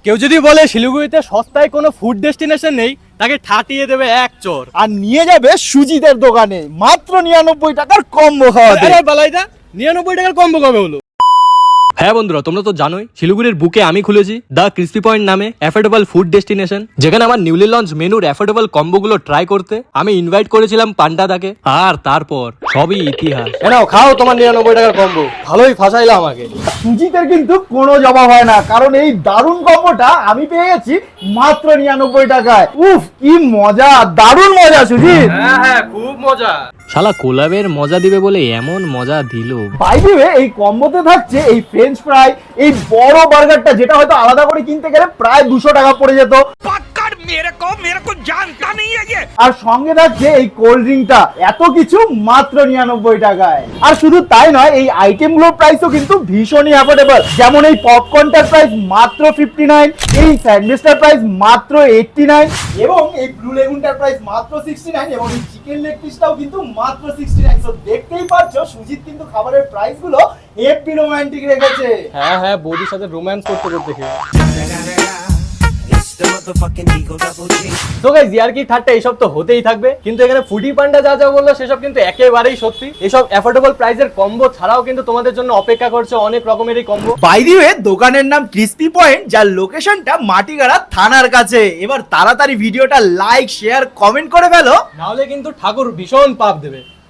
কেউ যদি বলে শিলিগুড়িতে সস্তায় কোনো ফুড ডেস্টিনেশন নেই, তাকে ঠাটিয়ে দেবে এক চোর। আর নিয়ে যাবে সুজিতের দোকানে মাত্র 99 টাকার কম্বো খাওয়াতে। আরে বালাইদা, 99 টাকার কম্বো কবে হলো? হ্যাঁ বন্ধুরা, তোমরা তো জানোই শিলিগুড়ির বুকে আমি খুলেছি দ্য ক্রিস্পি পয়েন্ট নামে অ্যাফোর্ডেবল ফুড ডেস্টিনেশন, যেখানে আমার নিউলি লঞ্চ মেনুর অ্যাফোর্ডেবল কম্বোগুলো ট্রাই করতে আমি ইনভাইট করেছিলাম পান্ডাদাকে। আর তারপর সবই ইতিহাস। এনাও খাও তোমার 99 টাকার কম্বো। ভালোই ফাঁসাইলা আমাকে। সুজিতের কিন্তু কোনো জবাব হয় না, কারণ এই দারুণ কম্বোটা আমি পেয়ে গেছি মাত্র 99 টাকায়। উফ কি মজা, দারুণ মজা সুজিত। হ্যাঁ খুব মজা। শালা কোলাবের মজা দিবে বলে এমন মজা দিল। বাই দ্য ওয়ে, এই কম্বোতে থাকছে এই ফ্রেঞ্চ ফ্রাই, এই বড় বার্গারটা যেটা হয়তো আলাদা করে কিনতে গেলে প্রায় 200 টাকা পড়ে যেত। मेरे को जानता नहीं है ये। আর সঙ্গে থাকছে এই কোল্ড ড্রিঙ্কটা, এত কিছু মাত্র 99 টাকায়। আর শুধু তাই নয়, এই আইটেমগুলোর প্রাইসও কিন্তু ভীষণই অ্যাফোর্ডেবল। যেমন এই পপকর্নটার প্রাইস মাত্র 59, এই স্যান্ডউইচটার প্রাইস মাত্র 89, এবং এই ব্লু লেগুনটার প্রাইস মাত্র 69, এবং এই চিকেন লেগ পিসটাও কিন্তু মাত্র 69। সো দেখতেই পাচ্ছ সুজিত কিন্তু খাবারের প্রাইসগুলো হেভি রোমান্টিক রেখেছে। হ্যাঁ বৌদির সাথে রোম্যান্স করতে করতে খেয়ে। তো গাইস, ইয়ার্কি ঠাট্টা এইসব তো হতেই থাকবে, কিন্তু এখানে ফুডি পান্ডা যা যা বললো সেসব কিন্তু একেবারেই সত্যি। এসব অ্যাফোর্ডেবল প্রাইসের কম্বো ছাড়াও কিন্তু তোমাদের জন্য অপেক্ষা করছে অনেক রকমেরই কম্বো। বাই দি ওয়ে, দোকানের নাম ক্রিস্পি পয়েন্ট, যার লোকেশনটা মাটিগাড়া থানার কাছে। এবার তাড়াতাড়ি ভিডিওটা লাইক শেয়ার কমেন্ট করে ফেলো, নাহলে কিন্তু ঠাকুর ভীষণ পাপ দেবে।